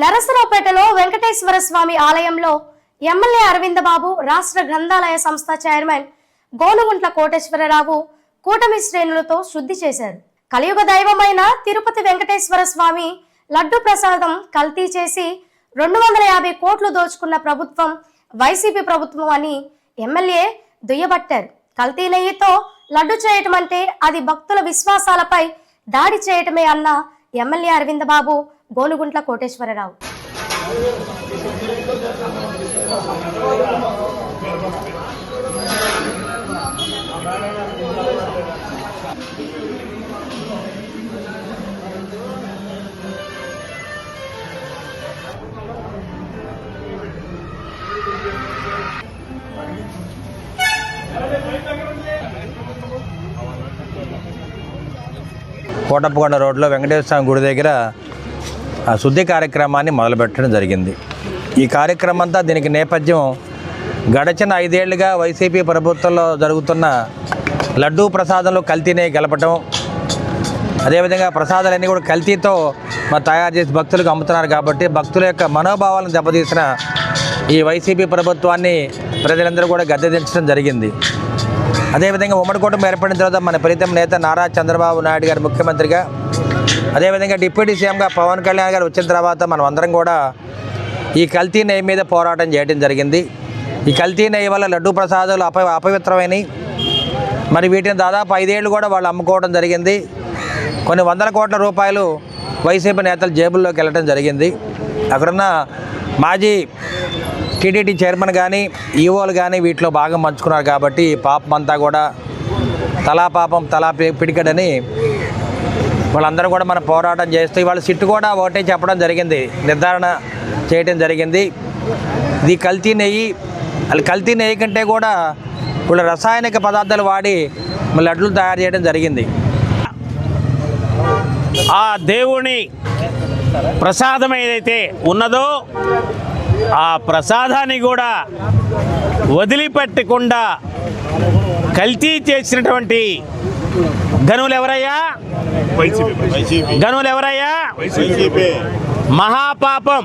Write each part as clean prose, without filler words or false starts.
నరసరావుపేటలో వెంకటేశ్వర స్వామి ఆలయంలో ఎమ్మెల్యే అరవింద బాబు, రాష్ట్ర గ్రంథాలయ సంస్థ చైర్మన్ గోనుగుంట్ల కోటేశ్వరరావు కూటమి శ్రేణులతో శుద్ధి చేశారు. కలియుగ దైవమైన తిరుపతి వెంకటేశ్వర స్వామి లడ్డు ప్రసాదం కల్తీ చేసి 250 కోట్లు దోచుకున్న ప్రభుత్వం వైసీపీ ప్రభుత్వం అని ఎమ్మెల్యే దుయ్యబట్టారు. కల్తీ నెయ్యితో లడ్డు చేయటం అంటే అది భక్తుల విశ్వాసాలపై దాడి చేయటమే అన్న ఎమ్మెల్యే అరవింద బాబు, గోనుగుంట్ల కోటేశ్వరరావు. కోటప్పకొండ రోడ్లో వెంకటేశ్వర స్వామి గుడి దగ్గర శుద్ధి కార్యక్రమాన్ని మొదలుపెట్టడం జరిగింది. ఈ కార్యక్రమం అంతా దీనికి నేపథ్యం గడిచిన 5 ఏళ్లుగా వైసీపీ ప్రభుత్వంలో జరుగుతున్న లడ్డూ ప్రసాదంలో కల్తీనే గెలపటం, అదేవిధంగా ప్రసాదాలన్నీ కూడా కల్తీతో తయారు చేసి భక్తులకు అమ్ముతున్నారు. కాబట్టి భక్తుల యొక్క మనోభావాలను దెబ్బతీసిన ఈ వైసీపీ ప్రభుత్వాన్ని ప్రజలందరూ కూడా గద్దెదించడం జరిగింది. అదేవిధంగా ఉమ్మడి కూటమి ఏర్పడిన తర్వాత మన ప్రీతం నేత నారా చంద్రబాబు నాయుడు గారు ముఖ్యమంత్రిగా, అదేవిధంగా డిప్యూటీ సీఎంగా పవన్ కళ్యాణ్ గారు వచ్చిన తర్వాత మనం అందరం కూడా ఈ కల్తీ నెయ్యి మీద పోరాటం చేయడం జరిగింది. ఈ కల్తీ నెయ్యి వల్ల లడ్డూ ప్రసాదాలు అపవిత్రమైనవి. మరి వీటిని దాదాపు 5 ఏళ్ళు కూడా వాళ్ళు అమ్ముకోవడం జరిగింది. కొన్ని వందల కోట్ల రూపాయలు వైసీపీ నేతల జేబుల్లోకి వెళ్ళడం జరిగింది. అక్కడున్న మాజీ టీటీడీ చైర్మన్ కానీ ఈఓలు కానీ వీటిలో భాగం పంచుకున్నారు. కాబట్టి పాపం అంతా కూడా తలా పాపం తలా పిడికడని వాళ్ళందరూ కూడా మనం పోరాటం చేస్తూ ఇవాళ సిట్టు కూడా ఒకటే చెప్పడం జరిగింది, నిర్ధారణ చేయడం జరిగింది. ఇది కల్తీ నెయ్యి, అది కల్తీ నెయ్యి కంటే కూడా వీళ్ళు రసాయనిక పదార్థాలు వాడి లడ్లు తయారు చేయడం జరిగింది. ఆ దేవుని ప్రసాదం ఏదైతే ఉన్నదో ఆ ప్రసాదాన్ని కూడా వదిలిపెట్టకుండా కల్తీ చేసినటువంటి గనులు ఎవరయ్యా? గనులు ఎవరయ్యా? మహాపాపం.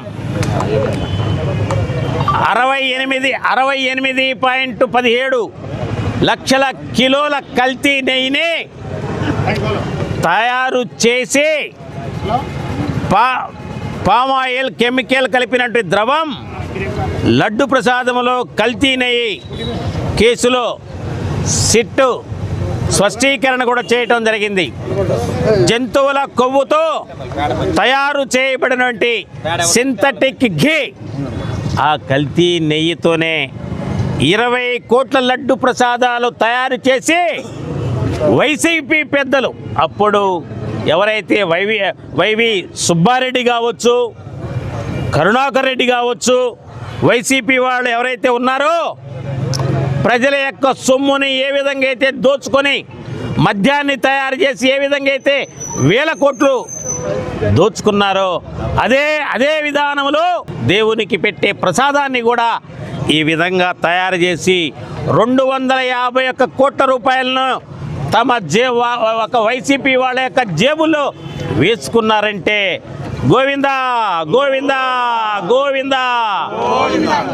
68.17 లక్షల కిలోల కల్తీ నెయ్యిని తయారు చేసి పామ్ ఆయిల్ కెమికల్ కలిపినట్టు ద్రవం లడ్డు ప్రసాదంలో కల్తీ నెయ్యి కేసులో సిట్టు స్పష్టీకరణ కూడా చేయటం జరిగింది. జంతువుల కొవ్వుతో తయారు చేయబడినటువంటి సింథటిక్ ఘీ, ఆ కల్తీ నెయ్యితోనే 20 కోట్ల లడ్డు ప్రసాదాలు తయారు చేసి వైసీపీ పెద్దలు అప్పుడు ఎవరైతే వైవి సుబ్బారెడ్డి కావచ్చు, కరుణాకర్ రెడ్డి కావచ్చు, వైసీపీ వాళ్ళు ఎవరైతే ఉన్నారో ప్రజల యొక్క సొమ్ముని ఏ విధంగా అయితే దోచుకొని మద్యాన్ని తయారు చేసి ఏ విధంగా అయితే 1000 కోట్లు దోచుకున్నారో అదే విధానంలో దేవునికి పెట్టే ప్రసాదాన్ని కూడా ఈ విధంగా తయారు చేసి 251 కోట్ల రూపాయలను తమ ఒక వైసీపీ వాళ్ళ యొక్క జేబుల్లో వేసుకున్నారంటే గోవిందా గోవిందా గోవిందా.